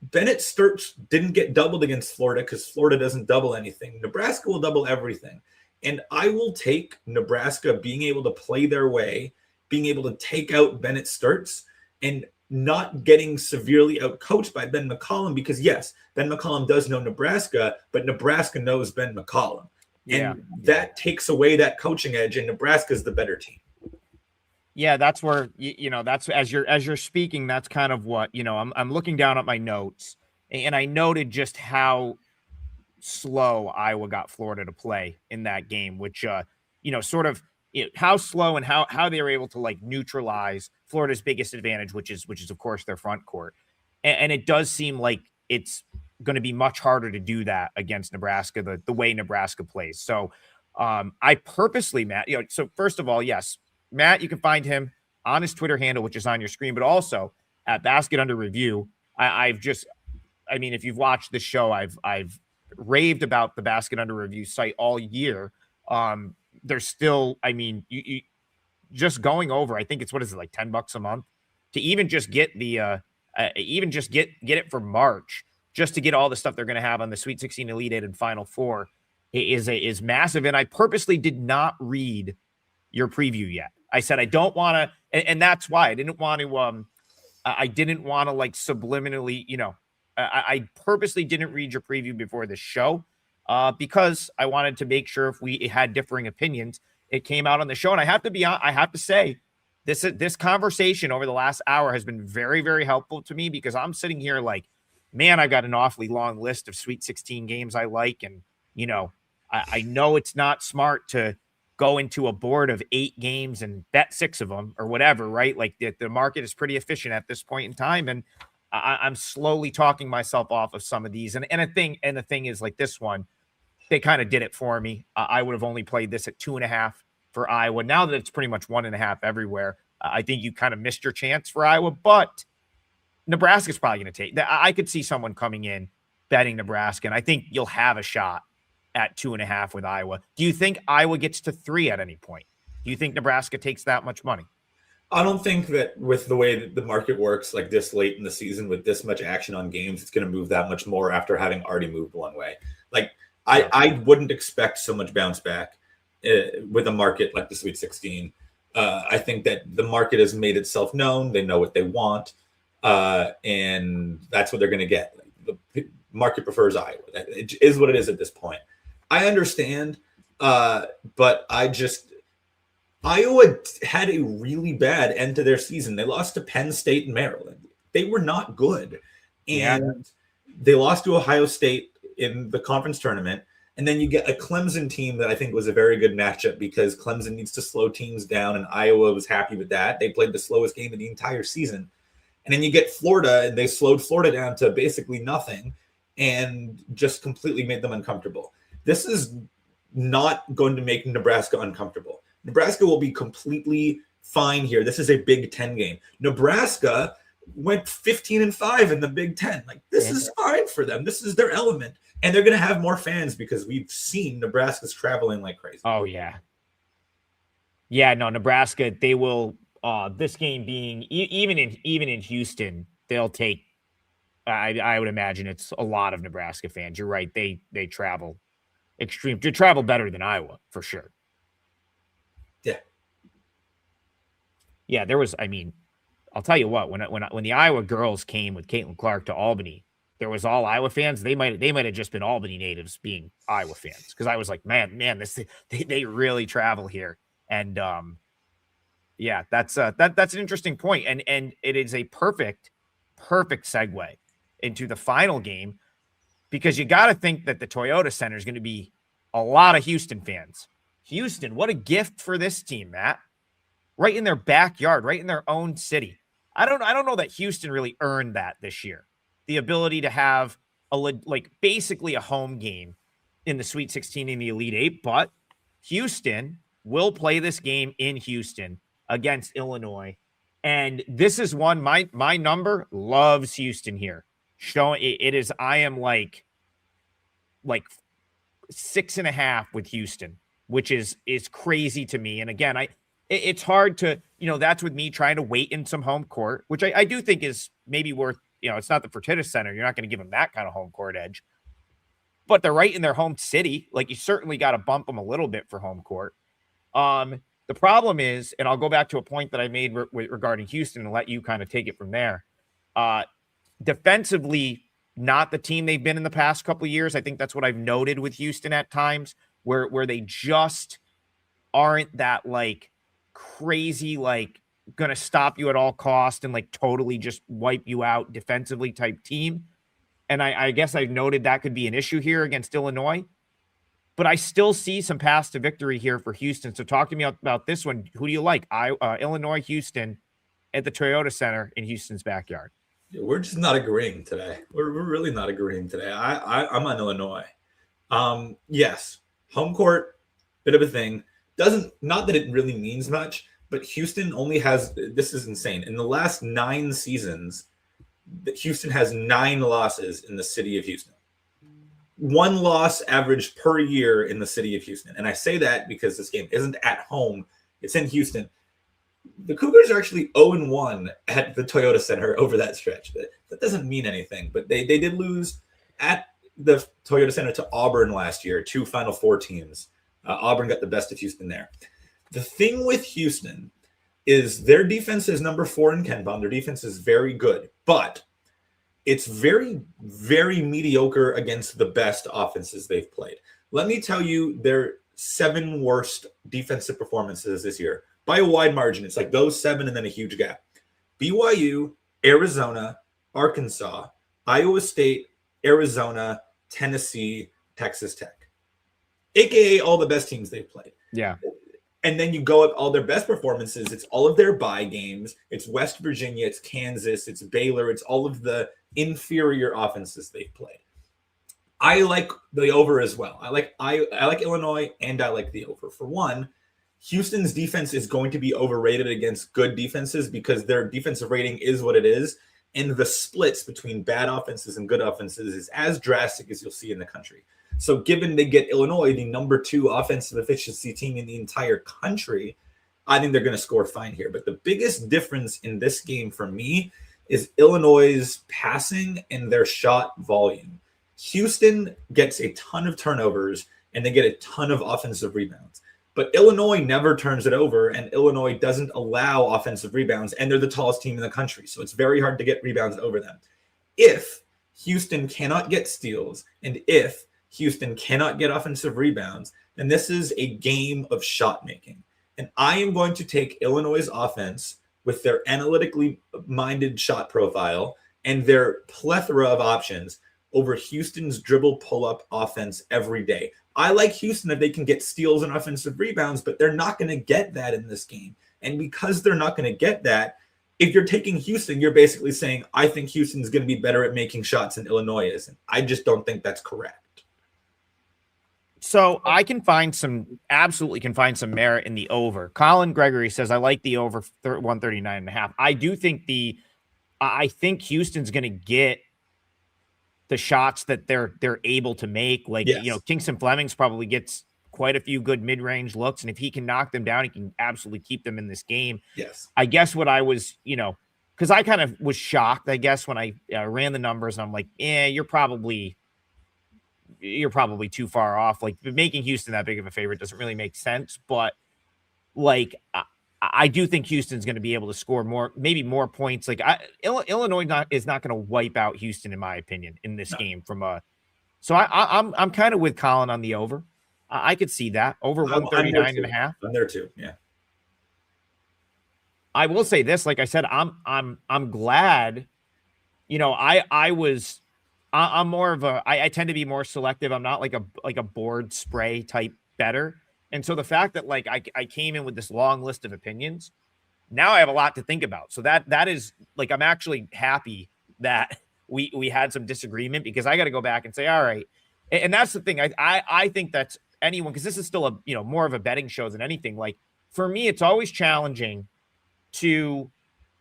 Bennett Sturts didn't get doubled against Florida because Florida doesn't double anything. Nebraska will double everything. And I will take Nebraska being able to play their way, being able to take out Bennett Sturts, and not getting severely outcoached by Ben McCollum because, yes, Ben McCollum does know Nebraska, but Nebraska knows Ben McCollum. And that takes away that coaching edge, and Nebraska's the better team. Yeah, that's where, that's as you're speaking, that's kind of what, I'm looking down at my notes, and I noted just how slow Iowa got Florida to play in that game, which, sort of how slow and how they were able to like neutralize Florida's biggest advantage, which is of course their front court. And it does seem like it's going to be much harder to do that against Nebraska, the way Nebraska plays. So I purposely, Matt, so first of all, yes, Matt, you can find him on his Twitter handle, which is on your screen, but also at Basket Under Review. If you've watched the show, I've raved about the Basket Under Review site all year. There's still, you just going over, I think it's, like $10 a month to even just get the, get it for March, just to get all the stuff they're going to have on the Sweet 16, Elite 8, and Final Four is massive. And I purposely did not read your preview yet. I said, I don't want to, and that's why I didn't want to, like subliminally, I purposely didn't read your preview before the show because I wanted to make sure if we had differing opinions, it came out on the show. And I have to say this conversation over the last hour has been very, very helpful to me because I'm sitting here like, man, I've got an awfully long list of Sweet 16 games I like. And, I know it's not smart to go into a board of 8 games and bet 6 of them or whatever, right? Like the market is pretty efficient at this point in time. And I'm slowly talking myself off of some of these. And the thing is like this one, they kind of did it for me. I would have only played this at 2.5 for Iowa. Now that it's pretty much 1.5 everywhere, I think you kind of missed your chance for Iowa, but Nebraska's probably going to take that. I could see someone coming in betting Nebraska, and I think you'll have a shot at 2.5 with Iowa. Do you think Iowa gets to 3 at any point? Do you think Nebraska takes that much money? I don't think that with the way that the market works, like this late in the season with this much action on games, it's going to move that much more after having already moved one way. Like I wouldn't expect so much bounce back with a market like the Sweet 16. I think that the market has made itself known. They know what they want, and that's what they're going to get. The market prefers Iowa. It is what it is at this point. I understand, but Iowa had a really bad end to their season. They lost to Penn State and Maryland. They were not good. And they lost to Ohio State in the conference tournament. And then you get a Clemson team that I think was a very good matchup because Clemson needs to slow teams down, and Iowa was happy with that. They played the slowest game of the entire season. And then you get Florida, and they slowed Florida down to basically nothing and just completely made them uncomfortable. This is not going to make Nebraska uncomfortable. Nebraska will be completely fine here. This is a Big Ten game. Nebraska went 15-5 in the Big Ten. Like, this is fine for them. This is their element. And they're going to have more fans because we've seen Nebraska's traveling like crazy. Oh, yeah. Yeah, no, Nebraska, they will, this game being, even in Houston, they'll take, I would imagine it's a lot of Nebraska fans. You're right. They travel they travel better than Iowa, for sure. Yeah. Yeah, there was, I mean, I'll tell you what, when the Iowa girls came with Caitlin Clark to Albany, there was all Iowa fans. They might have just been Albany natives being Iowa fans, because I was like, man, they really travel here. And yeah, that's an interesting point. And it is a perfect segue into the final game, because you got to think that the Toyota Center is going to be a lot of Houston fans. Houston, what a gift for this team, Matt. Right in their backyard, right in their own city. I don't know that Houston really earned that this year. The ability to have basically a home game in the Sweet 16 in the Elite Eight, but Houston will play this game in Houston against Illinois. And this is one, my number loves Houston here. Showing it is, I am like 6.5 with Houston, which is crazy to me. And again, it's hard to, that's with me trying to wait in some home court, which I do think is maybe worth, it's not the Fertitta Center. You're not going to give them that kind of home court edge, but they're right in their home city. Like, you certainly got to bump them a little bit for home court. The problem is, and I'll go back to a point that I made regarding Houston and let you kind of take it from there. Defensively, not the team they've been in the past couple of years. I think that's what I've noted with Houston at times, where they just aren't that crazy, going to stop you at all cost and totally just wipe you out defensively type team. And I guess I've noted that could be an issue here against Illinois, but I still see some paths to victory here for Houston. So talk to me about this one. Who do you like? Illinois, Houston at the Toyota Center in Houston's backyard. We're just not agreeing today. We're really not agreeing today. I'm on Illinois. Yes, home court, bit of a thing. Not that it really means much, but Houston only has, this is insane. In the last 9 seasons, Houston has 9 losses in the city of Houston. 1 loss average per year in the city of Houston. And I say that because this game isn't at home. It's in Houston. The Cougars are actually 0-1 at the Toyota Center over that stretch. That doesn't mean anything, but they did lose at the Toyota Center to Auburn last year, 2 Final Four teams. Auburn got the best of Houston there. The thing with Houston is their defense is number 4 in KenPom. Their defense is very good, but it's very, very mediocre against the best offenses they've played. Let me tell you their 7 worst defensive performances this year. By a wide margin, it's like those 7 and then a huge gap. BYU, Arizona, Arkansas, Iowa State, Arizona, Tennessee, Texas Tech. AKA all the best teams they've played. Yeah. And then you go up all their best performances. It's all of their bye games. It's West Virginia. It's Kansas. It's Baylor. It's all of the inferior offenses they've played. I like the over as well. I like Illinois, and I like the over. For one, Houston's defense is going to be overrated against good defenses because their defensive rating is what it is. And the splits between bad offenses and good offenses is as drastic as you'll see in the country. So given they get Illinois, the number 2 offensive efficiency team in the entire country, I think they're going to score fine here. But the biggest difference in this game for me is Illinois' passing and their shot volume. Houston gets a ton of turnovers and they get a ton of offensive rebounds. But Illinois never turns it over, and Illinois doesn't allow offensive rebounds, and they're the tallest team in the country. So it's very hard to get rebounds over them. If Houston cannot get steals, and if Houston cannot get offensive rebounds, then this is a game of shot making. And I am going to take Illinois' offense with their analytically minded shot profile and their plethora of options over Houston's dribble pull-up offense every day. I like Houston if they can get steals and offensive rebounds, but they're not going to get that in this game. And because they're not going to get that, if you're taking Houston, you're basically saying, I think Houston's going to be better at making shots than Illinois is. And I just don't think that's correct. So I absolutely can find some merit in the over. Colin Gregory says, I like the over 139.5. I do think I think Houston's going to get the shots that they're able to make. Like, yes. Kingston Flemings probably gets quite a few good mid-range looks. And if he can knock them down, he can absolutely keep them in this game. Yes. I guess what I was, because I kind of was shocked, I guess, when I ran the numbers and I'm like, you're probably too far off. Like, making Houston that big of a favorite doesn't really make sense. But like, I do think Houston's going to be able to score maybe more points. Like Illinois is not going to wipe out Houston, in my opinion, in this game. So I'm kind of with Colin on the over. I could see that over 139.5. I'm there too. Yeah. I will say this, like I said, I'm glad. I'm more of I tend to be more selective. I'm not like a board spray type bettor. And so the fact that like I came in with this long list of opinions, now I have a lot to think about. So that is like, I'm actually happy that we had some disagreement, because I got to go back and say, all right. And that's the thing. I think that's anyone, because this is still a, more of a betting show than anything. Like for me, it's always challenging to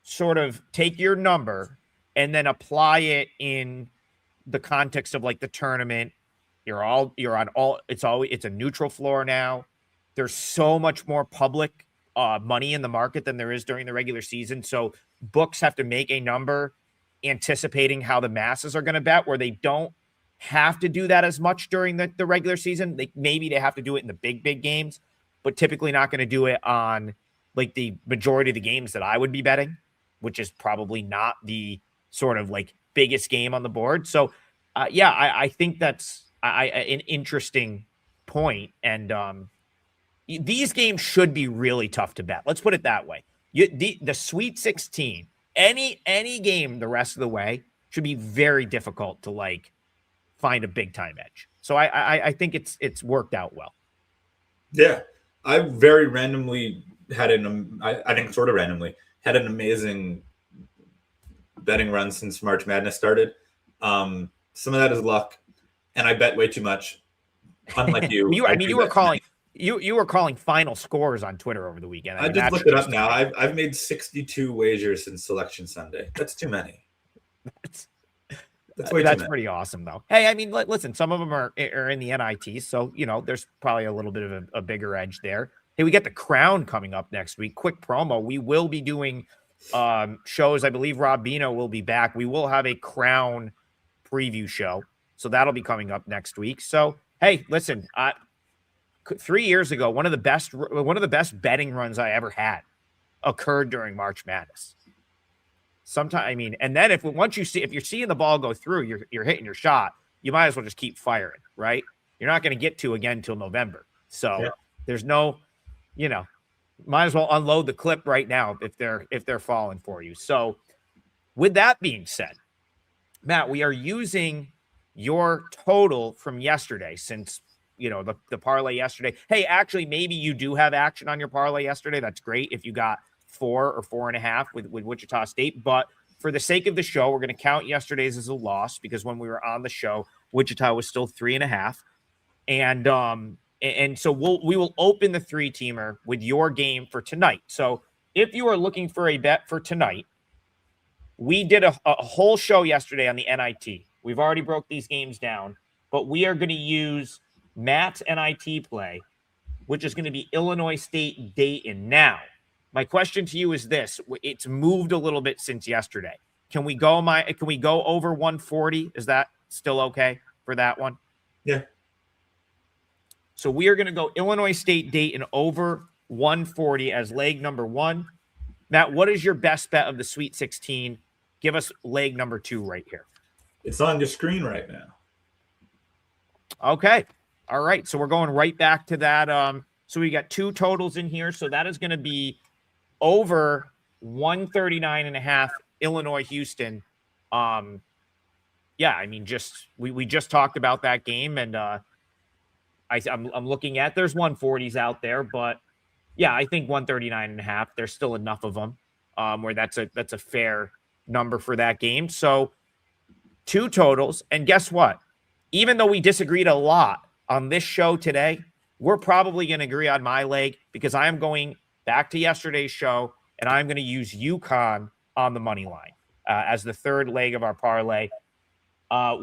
sort of take your number and then apply it in the context of like the tournament. It's a neutral floor now. There's so much more public money in the market than there is during the regular season. So books have to make a number anticipating how the masses are going to bet, where they don't have to do that as much during the regular season. Maybe they have to do it in the big games, but typically not going to do it on like the majority of the games that I would be betting, which is probably not the sort of like biggest game on the board. So I think that's an interesting point. And these games should be really tough to bet. Let's put it that way. The Sweet 16, any game the rest of the way should be very difficult to like find a big time edge. So I think it's worked out well. Yeah, I very randomly had I think sort of randomly had an amazing betting run since March Madness started. Some of that is luck, and I bet way too much. Unlike you, you were calling final scores on Twitter over the weekend. I just looked it up now. I've made 62 wagers since Selection Sunday. That's too many. That's pretty awesome, though. Hey, I mean, listen, some of them are in the NIT, so there's probably a little bit of a bigger edge there. Hey, we get the Crown coming up next week. Quick promo: we will be doing shows. I believe Rob Bino will be back. We will have a Crown preview show, so that'll be coming up next week. So, hey, listen, 3 years ago, one of the best betting runs I ever had occurred during March Madness. And then if you're seeing the ball go through, you're hitting your shot, you might as well just keep firing, right? You're not going to get to again until November. So There's no, might as well unload the clip right now if they're falling for you. So with that being said, Matt, we are using your total from yesterday, since the parlay yesterday. Hey, actually, maybe you do have action on your parlay yesterday. That's great if you got 4 or 4.5 with Wichita State. But for the sake of the show, we're going to count yesterday's as a loss, because when we were on the show, Wichita was still 3.5. And And so we will open the 3-teamer with your game for tonight. So if you are looking for a bet for tonight, we did a whole show yesterday on the NIT. We've already broke these games down, but we are going to use Matt's NIT play, which is going to be Illinois State Dayton. Now, my question to you is this: it's moved a little bit since yesterday. Can we go over 140? Is that still okay for that one? Yeah. So we are going to go Illinois State Dayton over 140 as leg number 1. Matt, what is your best bet of the Sweet 16? Give us leg number 2 right here. It's on your screen right now. Okay. All right. So we're going right back to that. So we got 2 totals in here. So that is going to be over 139.5 Illinois Houston. Yeah, I mean, we just talked about that game, and I'm looking at, there's 140s out there, but yeah, I think 139.5. There's still enough of them where that's a fair number for that game. So 2 totals, and guess what? Even though we disagreed a lot on this show today, we're probably going to agree on my leg, because I am going back to yesterday's show, and I'm going to use UConn on the money line as the 3rd leg of our parlay.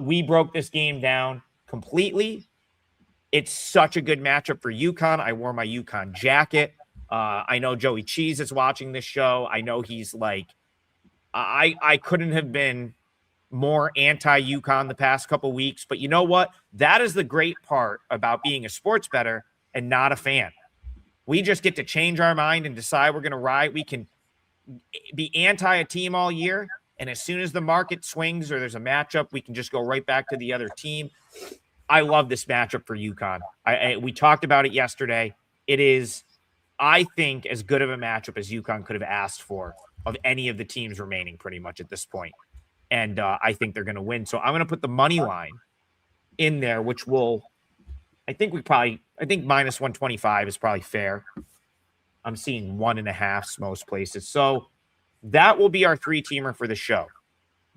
We broke this game down completely. It's such a good matchup for UConn. I wore my UConn jacket. I know Joey Cheese is watching this show. I know he's like, I couldn't have been more anti-UConn the past couple weeks. But you know what? That is the great part about being a sports bettor and not a fan. We just get to change our mind and decide we're going to ride. We can be anti a team all year, and as soon as the market swings or there's a matchup, we can just go right back to the other team. I love this matchup for UConn. We talked about it yesterday. It is, I think, as good of a matchup as UConn could have asked for of any of the teams remaining pretty much at this point. And I think they're going to win. So I'm going to put the money line in there, which will, I think minus 125 is probably fair. I'm seeing 1.5 most places. So that will be our 3-teamer for the show.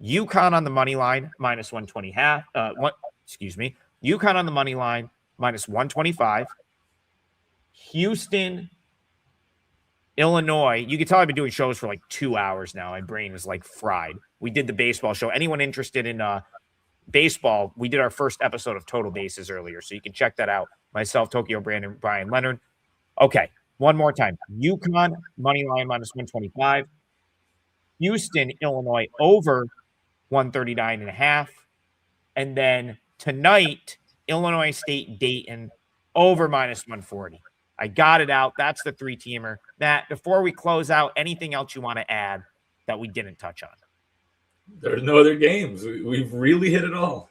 UConn on the money line, minus 120 half. UConn on the money line, minus 125. Houston, Illinois. You can tell I've been doing shows for like 2 hours now. My brain is like fried. We did the baseball show. Anyone interested in baseball, we did our first episode of Total Bases earlier, so you can check that out. Myself, Tokyo Brandon, Brian Leonard. Okay, one more time. UConn, money line, minus 125. Houston, Illinois, over 139.5. And then tonight, Illinois State, Dayton, over minus 140. I got it out. That's the 3-teamer. Matt, before we close out, anything else you want to add that we didn't touch on? There's no other games. We've really hit it all.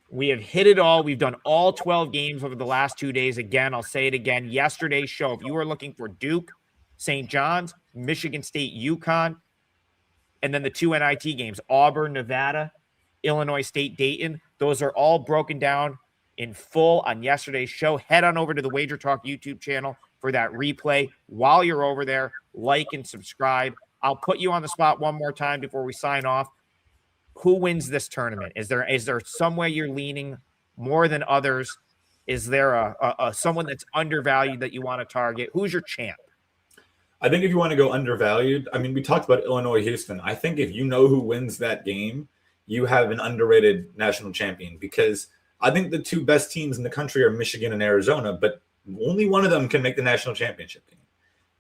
We have hit it all. We've done all 12 games over the last 2 days. Again, I'll say it again. Yesterday's show, if you are looking for Duke, St. John's, Michigan State, UConn, and then the 2 NIT games, Auburn, Nevada, Illinois State, Dayton, those are all broken down in full on yesterday's show. Head on over to the Wager Talk YouTube channel for that replay. While you're over there, like and subscribe. I'll put you on the spot one more time before we sign off. Who wins this tournament? Is there some way you're leaning more than others? Is there a someone that's undervalued that you want to target? Who's your champ? I think if you want to go undervalued, I mean, we talked about Illinois, Houston. I think if you know who wins that game, you have an underrated national champion, because I think the 2 best teams in the country are Michigan and Arizona, but only one of them can make the national championship game.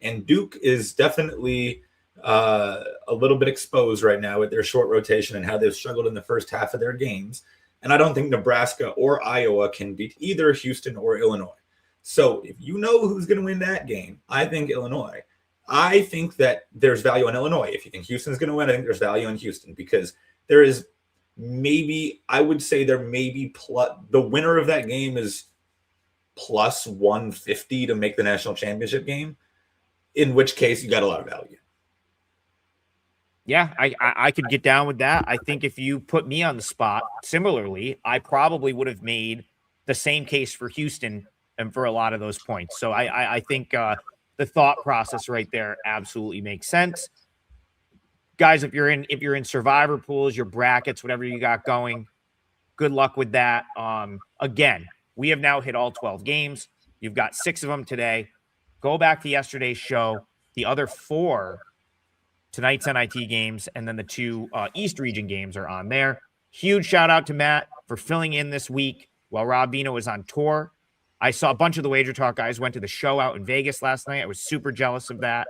And Duke is definitely a little bit exposed right now with their short rotation and how they've struggled in the first half of their games. And I don't think Nebraska or Iowa can beat either Houston or Illinois. So if you know who's going to win that game, I think Illinois. I think that there's value in Illinois. If you think Houston's going to win, I think there's value in Houston, because there is maybe, I would say there may be the winner of that game is plus 150 to make the national championship game, in which case you got a lot of value. Yeah, I could get down with that. I think if you put me on the spot, similarly, I probably would have made the same case for Houston and for a lot of those points. So I think the thought process right there absolutely makes sense. Guys, if you're in survivor pools, your brackets, whatever you got going, good luck with that. Again, we have now hit all 12 games. You've got 6 of them today. Go back to yesterday's show. The other 4, tonight's NIT games, and then the 2 East Region games are on there. Huge shout out to Matt for filling in this week while Rob Vino was on tour. I saw a bunch of the Wager Talk guys went to the show out in Vegas last night. I was super jealous of that.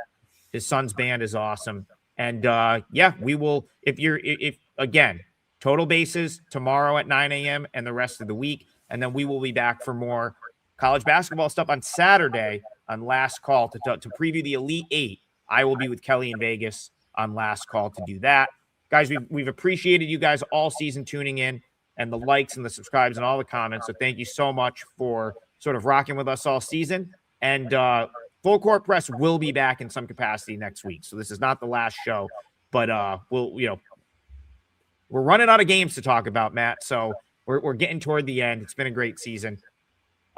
His son's band is awesome. And yeah, we will, if again, total bases tomorrow at 9 a.m. and the rest of the week. And then we will be back for more college basketball stuff on Saturday on Last Call to preview the Elite 8. I will be with Kelly in Vegas on Last Call to do that. Guys, we've appreciated you guys all season tuning in and the likes and the subscribes and all the comments. So thank you so much for sort of rocking with us all season. And Full Court Press will be back in some capacity next week. So this is not the last show, but we're running out of games to talk about, Matt. So we're getting toward the end. It's been a great season.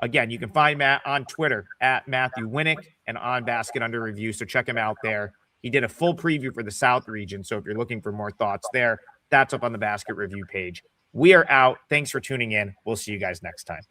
Again, you can find Matt on Twitter at Matthew Winnick and on Basket Under Review. So check him out there. He did a full preview for the South region. So if you're looking for more thoughts there, that's up on the Basket Review page. We are out. Thanks for tuning in. We'll see you guys next time.